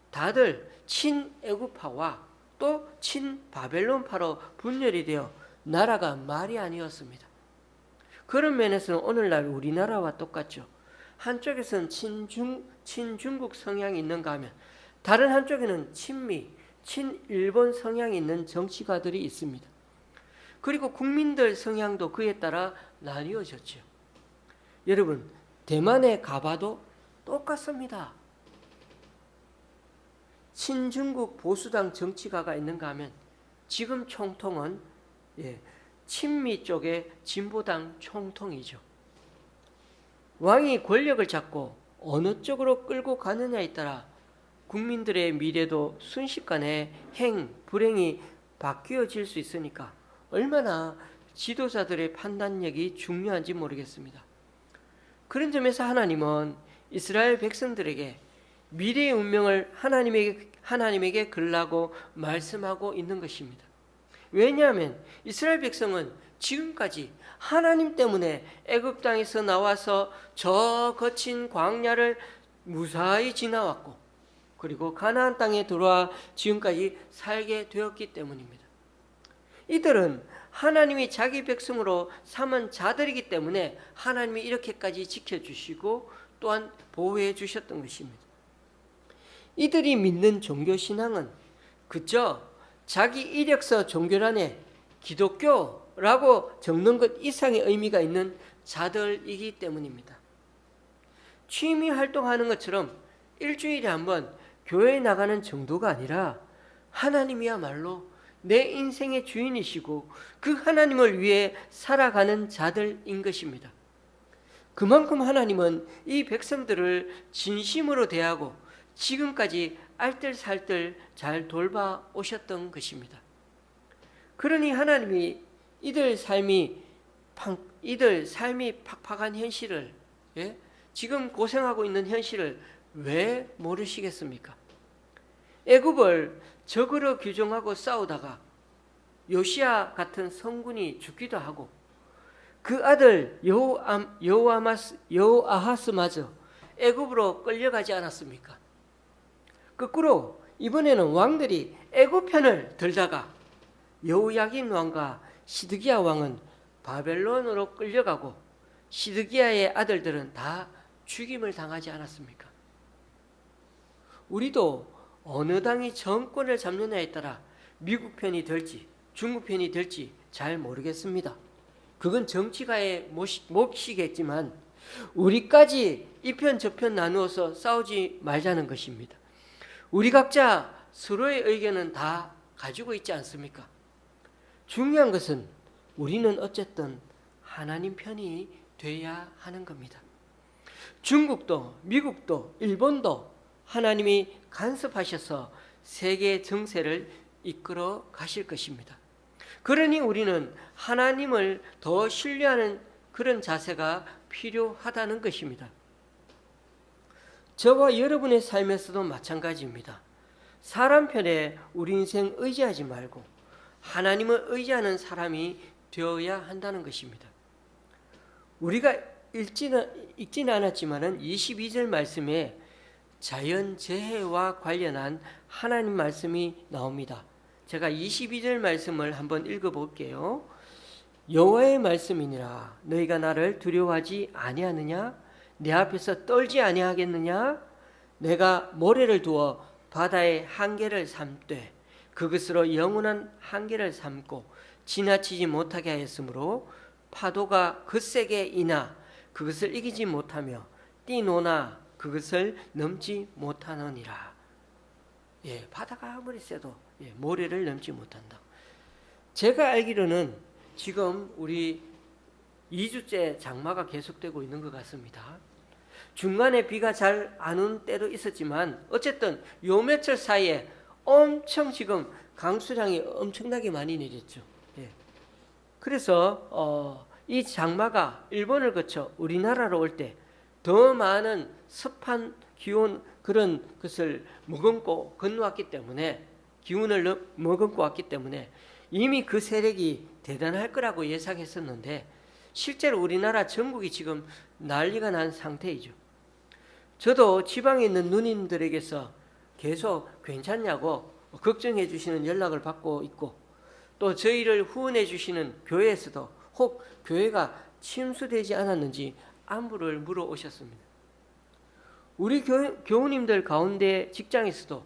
다들 친애굽파와 또 친바벨론파로 분열이 되어 나라가 말이 아니었습니다. 그런 면에서는 오늘날 우리나라와 똑같죠. 한쪽에서는 친중국 성향이 있는가 하면 다른 한쪽에는 친미, 친일본 성향이 있는 정치가들이 있습니다. 그리고 국민들 성향도 그에 따라 나뉘어졌죠. 여러분, 대만에 가봐도 똑같습니다. 친중국 보수당 정치가가 있는가 하면 지금 총통은 친미 쪽의 진보당 총통이죠. 왕이 권력을 잡고 어느 쪽으로 끌고 가느냐에 따라 국민들의 미래도 순식간에 불행이 바뀌어질 수 있으니까 얼마나 지도자들의 판단력이 중요한지 모르겠습니다. 그런 점에서 하나님은 이스라엘 백성들에게 미래의 운명을 하나님에게 걸라고 말씀하고 있는 것입니다. 왜냐하면 이스라엘 백성은 지금까지 하나님 때문에 애굽 땅에서 나와서 저 거친 광야를 무사히 지나왔고, 그리고 가나안 땅에 들어와 지금까지 살게 되었기 때문입니다. 이들은 하나님이 자기 백성으로 삼은 자들이기 때문에 하나님이 이렇게까지 지켜주시고 또한 보호해 주셨던 것입니다. 이들이 믿는 종교신앙은 그저 자기 이력서 종교란에 기독교라고 적는 것 이상의 의미가 있는 자들이기 때문입니다. 취미 활동하는 것처럼 일주일에 한번 교회에 나가는 정도가 아니라 하나님이야말로 내 인생의 주인이시고 그 하나님을 위해 살아가는 자들인 것입니다. 그만큼 하나님은 이 백성들을 진심으로 대하고 지금까지 알뜰살뜰 잘 돌봐 오셨던 것입니다. 그러니 하나님이 이들 삶이 팍팍한 현실을, 지금 고생하고 있는 현실을 왜 모르시겠습니까? 애굽을 적으로 규정하고 싸우다가 요시야 같은 성군이 죽기도 하고, 그 아들 여호아하스마저 애굽으로 끌려가지 않았습니까? 거꾸로 이번에는 왕들이 애굽 편을 들다가 여호야긴 왕과 시드기야 왕은 바벨론으로 끌려가고 시드기야의 아들들은 다 죽임을 당하지 않았습니까? 우리도 어느 당이 정권을 잡느냐에 따라 미국 편이 될지 중국 편이 될지 잘 모르겠습니다. 그건 정치가의 몫이겠지만 우리까지 이 편 저 편 나누어서 싸우지 말자는 것입니다. 우리 각자 서로의 의견은 다 가지고 있지 않습니까? 중요한 것은 우리는 어쨌든 하나님 편이 돼야 하는 겁니다. 중국도 미국도 일본도 하나님이 간섭하셔서 세계 정세를 이끌어 가실 것입니다. 그러니 우리는 하나님을 더 신뢰하는 그런 자세가 필요하다는 것입니다. 저와 여러분의 삶에서도 마찬가지입니다. 사람 편에 우리 인생 의지하지 말고 하나님을 의지하는 사람이 되어야 한다는 것입니다. 우리가 읽지는 않았지만은 22절 말씀에 자연재해와 관련한 하나님 말씀이 나옵니다. 제가 22절 말씀을 한번 읽어볼게요. 여호와의 말씀이니라. 너희가 나를 두려워하지 아니하느냐? 내 앞에서 떨지 아니하겠느냐? 내가 모래를 두어 바다의 한계를 삼되 그것으로 영원한 한계를 삼고 지나치지 못하게 하였으므로 파도가 거세게 이나 그것을 이기지 못하며 뛰노나 그것을 넘지 못하느니라. 예, 바다가 아무리 세도 모래를 넘지 못한다. 제가 알기로는 지금 우리 2주째 장마가 계속되고 있는 것 같습니다. 중간에 비가 잘 안 오는 때도 있었지만 어쨌든 요 며칠 사이에 엄청 지금 강수량이 엄청나게 많이 내렸죠. 예. 그래서 이 장마가 일본을 거쳐 우리나라로 올 때 더 많은 습한 기온 그런 것을 머금고 건너왔기 때문에 기운을 머금고 왔기 때문에 이미 그 세력이 대단할 거라고 예상했었는데 실제로 우리나라 전국이 지금 난리가 난 상태이죠. 저도 지방에 있는 누님들에게서 계속 괜찮냐고 걱정해 주시는 연락을 받고 있고 또 저희를 후원해 주시는 교회에서도 혹 교회가 침수되지 않았는지 안부를 물어오셨습니다. 우리 교우님들 가운데 직장에서도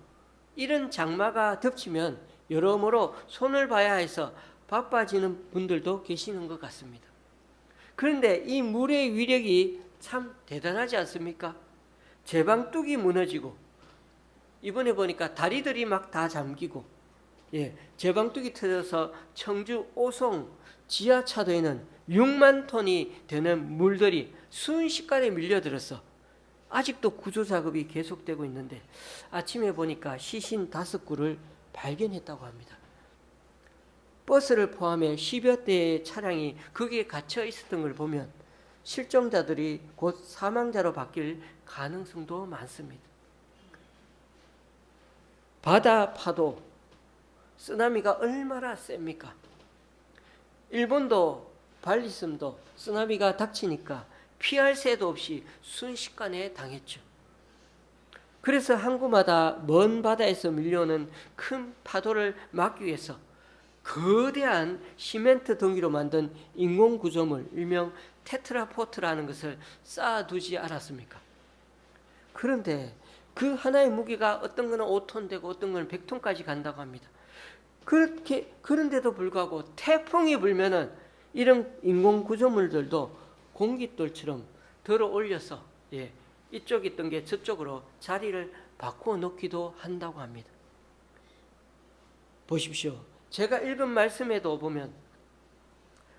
이런 장마가 덮치면 여러모로 손을 봐야 해서 바빠지는 분들도 계시는 것 같습니다. 그런데 이 물의 위력이 참 대단하지 않습니까? 제방뚝이 무너지고 이번에 보니까 다리들이 막 다 잠기고 제방뚝이 터져서 청주 오송 지하차도에는 6만 톤이 되는 물들이 순식간에 밀려들어서 아직도 구조작업이 계속되고 있는데 아침에 보니까 시신 5구를 발견했다고 합니다. 버스를 포함해 10여 대의 차량이 거기에 갇혀 있었던 걸 보면 실종자들이 곧 사망자로 바뀔 가능성도 많습니다. 바다 파도, 쓰나미가 얼마나 셉니까? 일본도 발리섬도 쓰나미가 닥치니까 피할 새도 없이 순식간에 당했죠. 그래서 항구마다 먼 바다에서 밀려오는 큰 파도를 막기 위해서 거대한 시멘트 덩이로 만든 인공구조물 일명 테트라포트라는 것을 쌓아두지 않았습니까? 그런데 그 하나의 무게가 어떤 거는 5톤 되고 어떤 거는 100톤까지 간다고 합니다. 그런데도 불구하고 태풍이 불면은 이런 인공구조물들도 공깃돌처럼 들어 올려서 이쪽에 있던 게 저쪽으로 자리를 바꾸어 놓기도 한다고 합니다. 보십시오. 제가 읽은 말씀에도 보면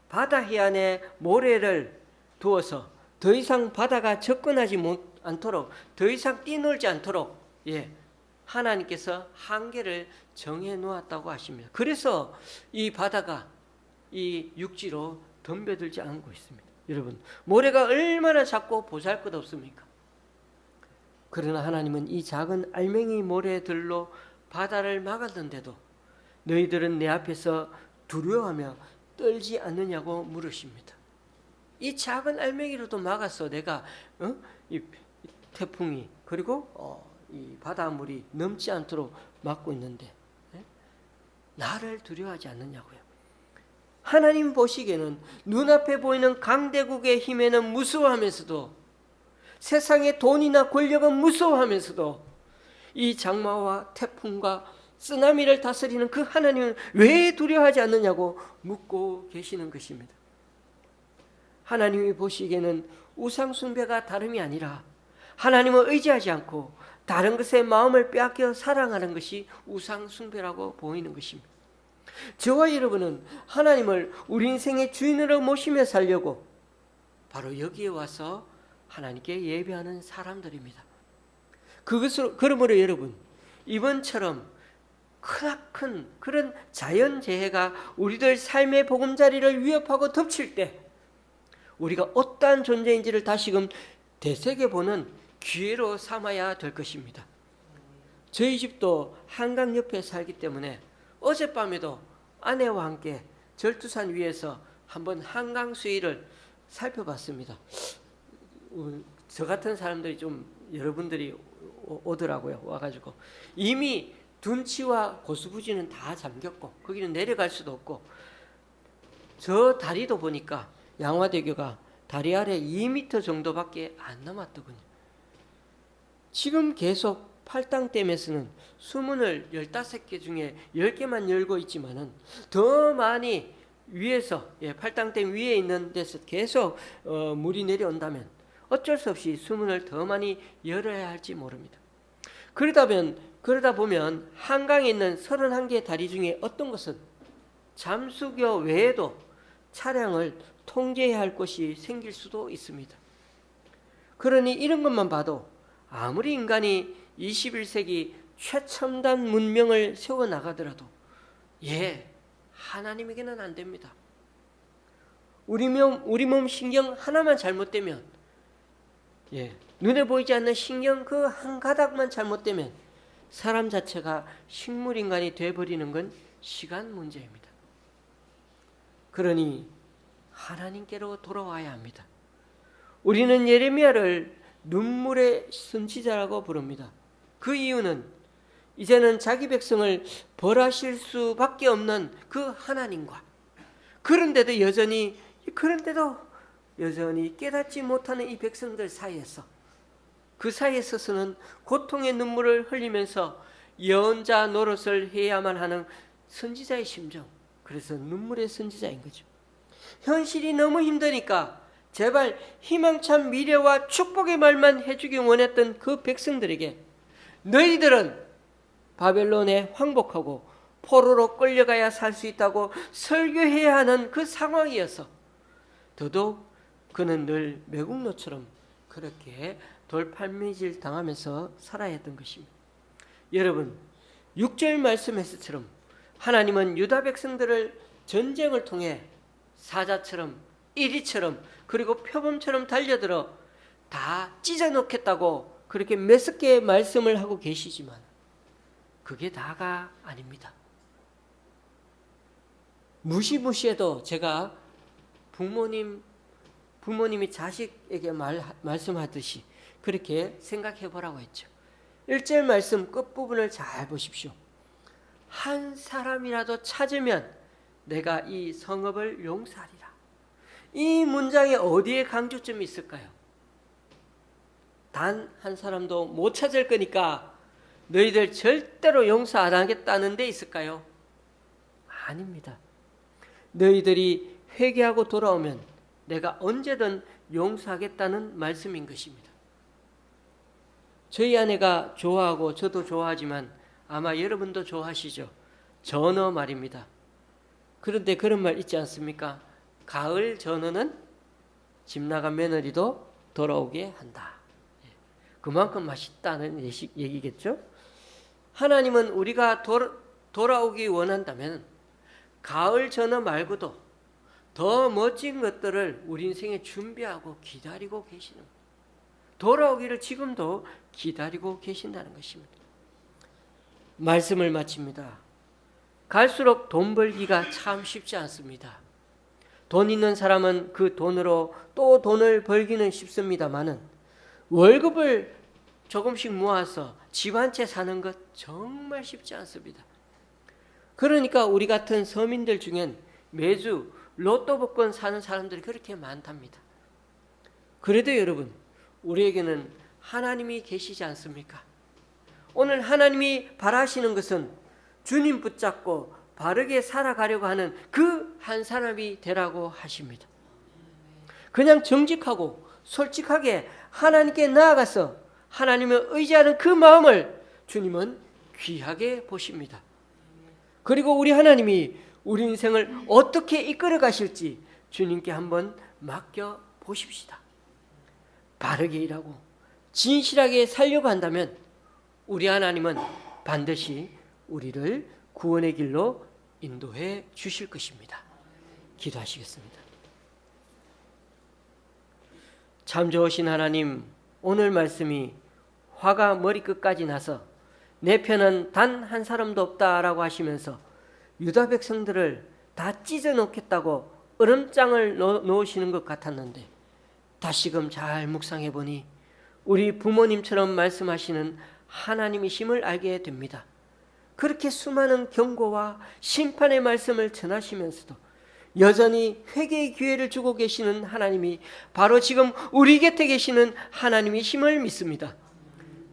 바다 해안에 모래를 두어서 더 이상 바다가 접근하지 않도록 더 이상 뛰놀지 않도록 하나님께서 한계를 정해 놓았다고 하십니다. 그래서 이 바다가 이 육지로 덤벼들지 않고 있습니다. 여러분, 모래가 얼마나 작고 보잘것없습니까? 그러나 하나님은 이 작은 알맹이 모래들로 바다를 막았는데도 너희들은 내 앞에서 두려워하며 떨지 않느냐고 물으십니다. 이 작은 알맹이로도 막았어. 내가 이 태풍이 그리고 이 바닷물이 넘지 않도록 막고 있는데 나를 두려워하지 않느냐고요. 하나님 보시기에는 눈앞에 보이는 강대국의 힘에는 무서워하면서도 세상의 돈이나 권력은 무서워하면서도 이 장마와 태풍과 쓰나미를 다스리는 그 하나님을 왜 두려워하지 않느냐고 묻고 계시는 것입니다. 하나님이 보시기에는 우상 숭배가 다름이 아니라 하나님을 의지하지 않고 다른 것에 마음을 빼앗겨 사랑하는 것이 우상 숭배라고 보이는 것입니다. 저와 여러분은 하나님을 우리 인생의 주인으로 모시며 살려고 바로 여기에 와서 하나님께 예배하는 사람들입니다. 그러므로 여러분, 이번처럼 크나큰 그런 자연재해가 우리들 삶의 보금자리를 위협하고 덮칠 때 우리가 어떠한 존재인지를 다시금 되새겨보는 기회로 삼아야 될 것입니다. 저희 집도 한강 옆에 살기 때문에 어젯밤에도 아내와 함께 절두산 위에서 한번 한강 수위를 살펴봤습니다. 저 같은 사람들이 좀 여러분들이 오더라고요. 와가지고 이미 둔치와 고수부지는 다 잠겼고 거기는 내려갈 수도 없고, 저 다리도 보니까 양화대교가 다리 아래 2m 정도밖에 안 남았더군요. 지금 계속 팔당댐에서는 수문을 15개 중에 10개만 열고 있지만은 더 많이 위에서, 팔당댐 위에 있는 데서 계속 물이 내려온다면 어쩔 수 없이 수문을 더 많이 열어야 할지 모릅니다. 그러다 보면 한강에 있는 31개 다리 중에 어떤 것은 잠수교 외에도 차량을 통제해야 할 곳이 생길 수도 있습니다. 그러니 이런 것만 봐도 아무리 인간이 21세기 최첨단 문명을 세워나가더라도 하나님에게는 안 됩니다. 우리 몸 신경 하나만 잘못되면, 눈에 보이지 않는 신경 그 한 가닥만 잘못되면 사람 자체가 식물인간이 되어버리는 건 시간 문제입니다. 그러니 하나님께로 돌아와야 합니다. 우리는 예레미야를 눈물의 선지자라고 부릅니다. 그 이유는 이제는 자기 백성을 벌하실 수밖에 없는 그 하나님과, 그런데도 여전히 깨닫지 못하는 이 백성들 사이에서, 그 사이에 서서는 고통의 눈물을 흘리면서 예언자 노릇을 해야만 하는 선지자의 심정, 그래서 눈물의 선지자인 거죠. 현실이 너무 힘드니까 제발 희망찬 미래와 축복의 말만 해주기 원했던 그 백성들에게 너희들은 바벨론에 황복하고 포로로 끌려가야 살 수 있다고 설교해야 하는 그 상황이어서 더더욱 그는 늘 매국노처럼 그렇게 돌팔매질 당하면서 살아야 했던 것입니다. 여러분, 6절 말씀에서처럼 하나님은 유다 백성들을 전쟁을 통해 사자처럼 이리처럼 그리고 표범처럼 달려들어 다 찢어놓겠다고 그렇게 메스게 말씀을 하고 계시지만 그게 다가 아닙니다. 무시무시해도 제가 부모님이 자식에게 말씀하듯이 그렇게 생각해 보라고 했죠. 1절 말씀 끝부분을 잘 보십시오. 한 사람이라도 찾으면 내가 이 성읍을 용서하리라. 이 문장에 어디에 강조점이 있을까요? 단 한 사람도 못 찾을 거니까 너희들 절대로 용서 안 하겠다는 데 있을까요? 아닙니다. 너희들이 회개하고 돌아오면 내가 언제든 용서하겠다는 말씀인 것입니다. 저희 아내가 좋아하고 저도 좋아하지만 아마 여러분도 좋아하시죠? 전어 말입니다. 그런데 그런 말 있지 않습니까? 가을 전어는 집 나간 며느리도 돌아오게 한다. 그만큼 맛있다는 얘기겠죠? 하나님은 우리가 돌아오기 원한다면 가을 전어 말고도 더 멋진 것들을 우리 인생에 준비하고 기다리고 계시는 거예요. 돌아오기를 지금도 기다리고 계신다는 것입니다. 말씀을 마칩니다. 갈수록 돈 벌기가 참 쉽지 않습니다. 돈 있는 사람은 그 돈으로 또 돈을 벌기는 쉽습니다만은 월급을 조금씩 모아서 집 한 채 사는 것 정말 쉽지 않습니다. 그러니까 우리 같은 서민들 중엔 매주 로또 복권 사는 사람들이 그렇게 많답니다. 그래도 여러분, 우리에게는 하나님이 계시지 않습니까? 오늘 하나님이 바라시는 것은 주님 붙잡고 바르게 살아가려고 하는 그 한 사람이 되라고 하십니다. 그냥 정직하고 솔직하게 하나님께 나아가서 하나님을 의지하는 그 마음을 주님은 귀하게 보십니다. 그리고 우리 하나님이 우리 인생을 어떻게 이끌어 가실지 주님께 한번 맡겨 보십시다. 바르게 일하고 진실하게 살려고 한다면 우리 하나님은 반드시 우리를 구원의 길로 인도해 주실 것입니다. 기도하시겠습니다. 참 좋으신 하나님, 오늘 말씀이 화가 머리끝까지 나서 내 편은 단 한 사람도 없다라고 하시면서 유다 백성들을 다 찢어 놓겠다고 얼음장을 놓으시는 것 같았는데, 다시금 잘 묵상해 보니 우리 부모님처럼 말씀하시는 하나님이심을 알게 됩니다. 그렇게 수많은 경고와 심판의 말씀을 전하시면서도 여전히 회개의 기회를 주고 계시는 하나님이 바로 지금 우리 곁에 계시는 하나님이심을 믿습니다.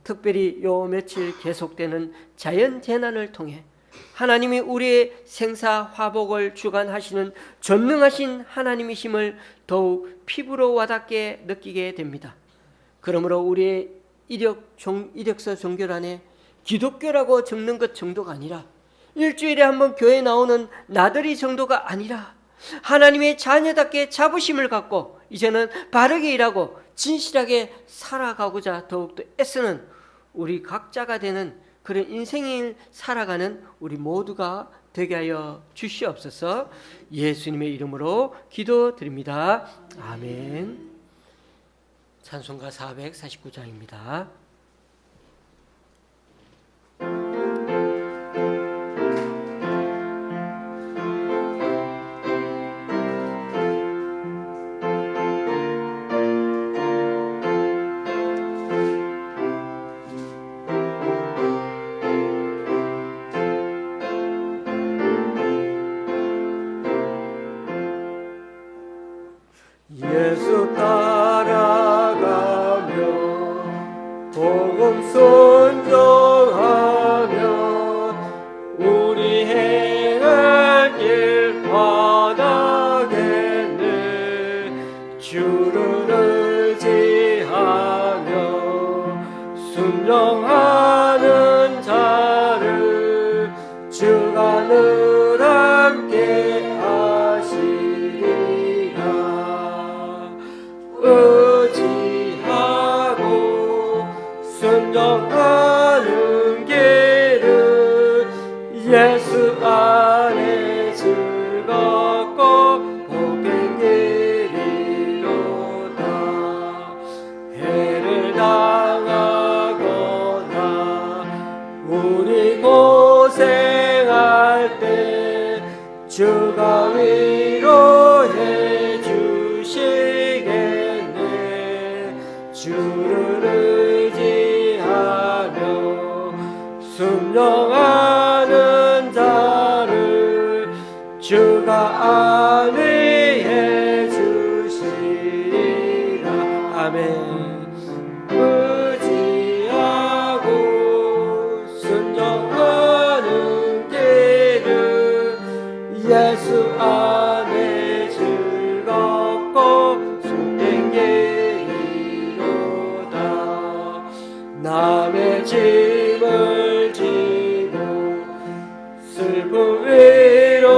특별히 요 며칠 계속되는 자연재난을 통해 하나님이 우리의 생사화복을 주관하시는 전능하신 하나님이심을 더욱 피부로 와닿게 느끼게 됩니다. 그러므로 우리의 이력서 종결안에 기독교라고 적는 것 정도가 아니라, 일주일에 한 번 교회 나오는 나들이 정도가 아니라, 하나님의 자녀답게 자부심을 갖고 이제는 바르게 일하고 진실하게 살아가고자 더욱더 애쓰는 우리 각자가 되는 그런 인생을 살아가는 우리 모두가 되게 하여 주시옵소서. 예수님의 이름으로 기도드립니다. 아멘. 찬송가 449장입니다. 예수 따라가며 복음 순종하며 우리 행할 길 바라겠네. 주를 의지하며 순종하는 자를 주가 늘 함께 의지하고 순종하는 길은 예수 안에 즐겁고 복된 길이로다. 해를 당하거나 우리 고생할 때 주가 위로해 주시겠네. 주를 의지하며 순종하는 자를 주가 안위해 주시리라. 아멘. 의지하고 순종하는 길은 예수 안에 즐겁고 속된 길이로다. 남의 짐을 지고 슬픔 위로하며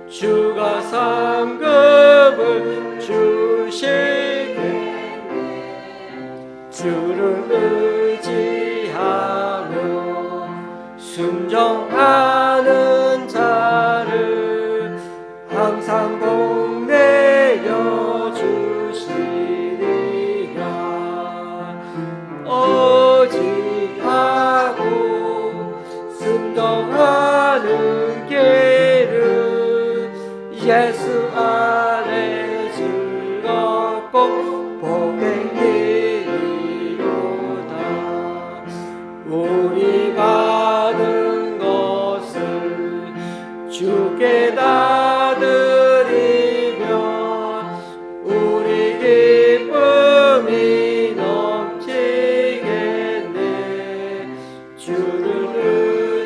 주가 상급을 주시겠네. 주를 의지하며 순종하는 자를 항상 복내려 주시리라. 의지하고 순종하는 길은 예수 안에 즐겁고 복된 길이로다. 우리 받은 것을 주께 다 드리면 우리 기쁨이 넘치겠네. 주를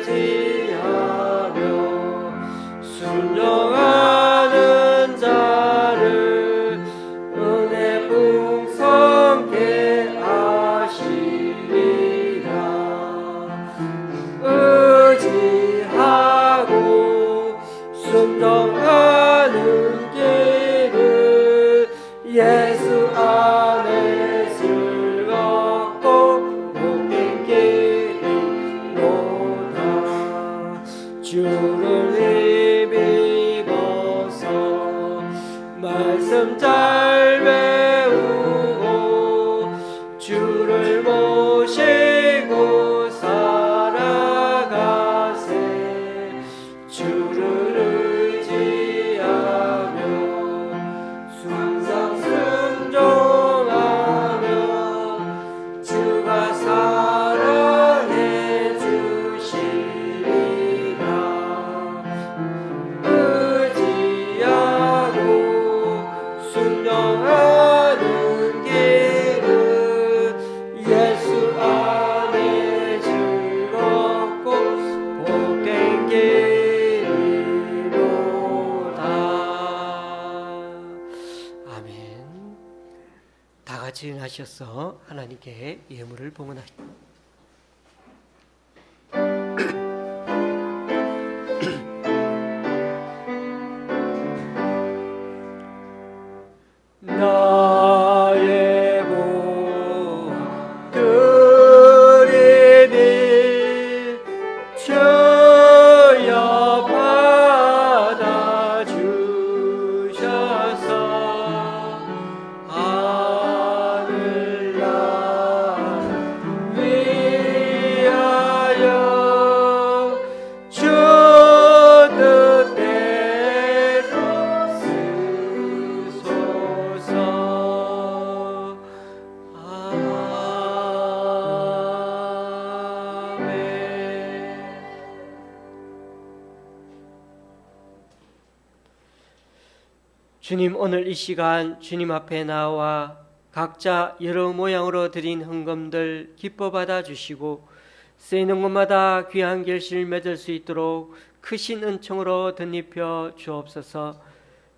의지하며 순종하는 자를 은혜 풍성케 하시리라. 의지하고 순종하는 길은 예수 안에 즐겁고 복된 길이로다. 주를 힘입어서 말씀 잘 배우고 주를 모시 다 지은하셔서 하나님께 예물을 봉헌하십니다. 나의 보들이니 주여 받아주셔서 하늘나라 위하여 주 뜻대로 쓰소서. 아멘. 주님, 오늘 이 시간 주님 앞에 나와 각자 여러 모양으로 드린 헌금들 기뻐 받아 주시고 쓰이는 곳마다 귀한 결실을 맺을 수 있도록 크신 은총으로 덧입혀 주옵소서.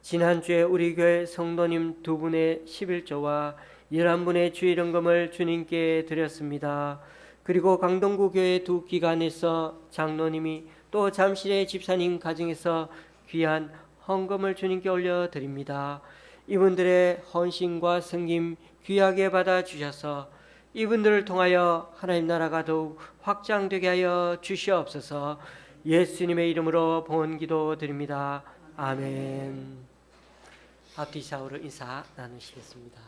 지난주에 우리 교회 성도님 2분의 11조와 11분의 주일헌금을 주님께 드렸습니다. 그리고 강동구 교회 2기관에서 장로님이 또 잠실의 집사님 가정에서 귀한 헌금을 주님께 올려드립니다. 이분들의 헌신과 섬김 귀하게 받아주셔서 이분들을 통하여 하나님 나라가 더욱 확장되게 하여 주시옵소서. 예수님의 이름으로 봉헌기도 드립니다. 아멘. 앞뒤 좌우로 인사 나누시겠습니다.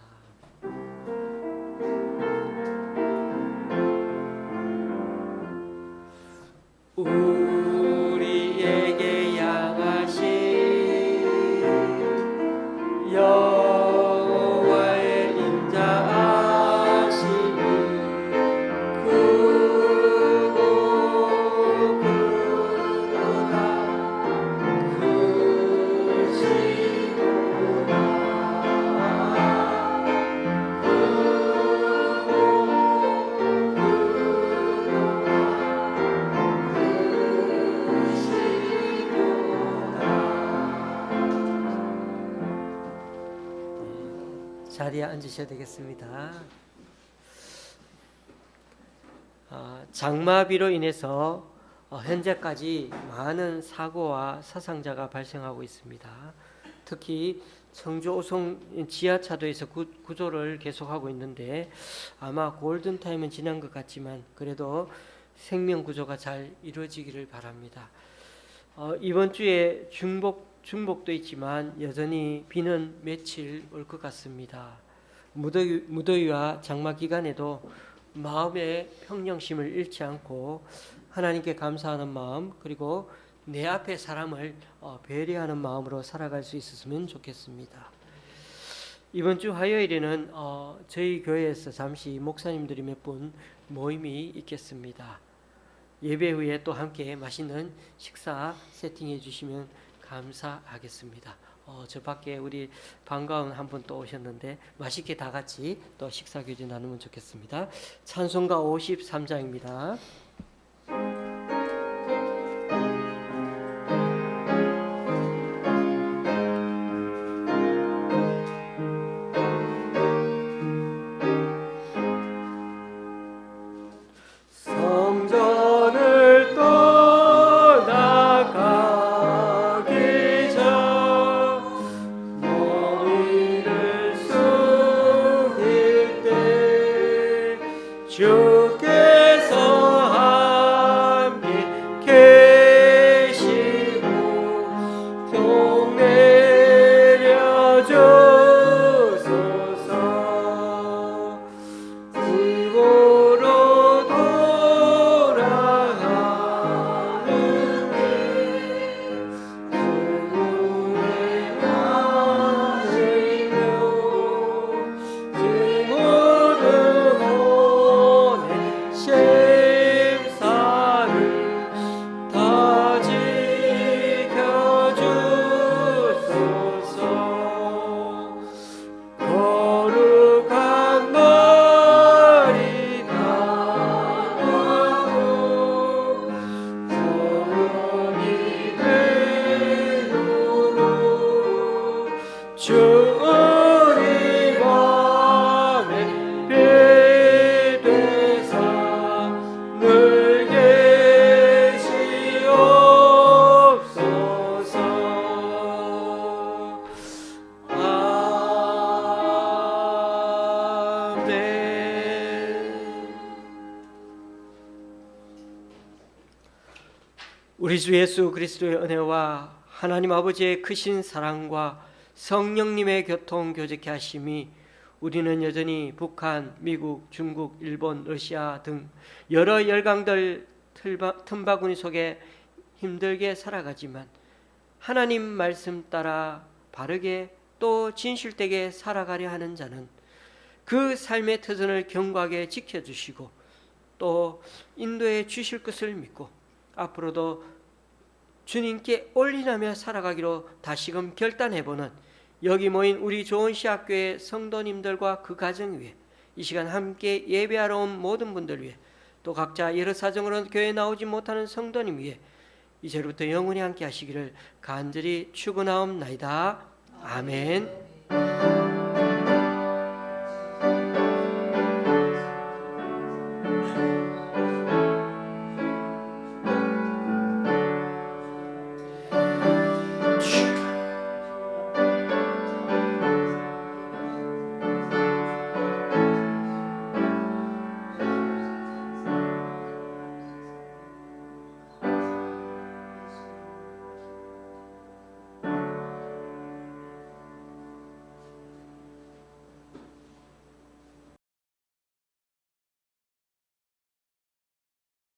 우리에게 양하신 여호와의 인자하심이 크고 크도다. 자리에 앉으셔야 되겠습니다. 장마비로 인해서 현재까지 많은 사고와 사상자가 발생하고 있습니다. 특히 청주 오송 지하차도에서 구조를 계속하고 있는데 아마 골든타임은 지난 것 같지만 그래도 생명구조가 잘 이루어지기를 바랍니다. 이번 주에 중복도 있지만 여전히 비는 며칠 올 것 같습니다. 무더위와 장마 기간에도 마음의 평정심을 잃지 않고 하나님께 감사하는 마음, 그리고 내 앞에 사람을 배려하는 마음으로 살아갈 수 있었으면 좋겠습니다. 이번 주 화요일에는 저희 교회에서 잠시 목사님들이 몇 분 모임이 있겠습니다. 예배 후에 또 함께 맛있는 식사 세팅해 주시면 감사하겠습니다. 저 밖에 우리 반가운 한 분 또 오셨는데 맛있게 다 같이 또 식사 교제 나누면 좋겠습니다. 찬송가 53장입니다. 성전을 떠나가기 전 머리를 숙일 때 주께서 함께 계시고 종 내려주소서. 불고로 돌아가는 길 주의 나시며 증오는 오네 심사를 다 지켜주소서. 거룩한 날이 다가오고 정이 되도록 주 우리 맘에 우리 주 예수 그리스도의 은혜와 하나님 아버지의 크신 사랑과 성령님의 교통 교제케 하심이 우리는 여전히 북한, 미국, 중국, 일본, 러시아 등 여러 열강들 틈바구니 속에 힘들게 살아가지만 하나님 말씀 따라 바르게 또 진실되게 살아가려 하는 자는 그 삶의 터전을 견고하게 지켜주시고 또 인도해 주실 것을 믿고 앞으로도 주님께 올인하며 살아가기로 다시금 결단해보는 여기 모인 우리 좋은시학교의 성도님들과 그 가정 위에 이 시간 함께 예배하러 온 모든 분들 위해 또 각자 여러 사정으로 교회에 나오지 못하는 성도님 위해 이제부터 영원히 함께 하시기를 간절히 축원하옵나이다. 아멘.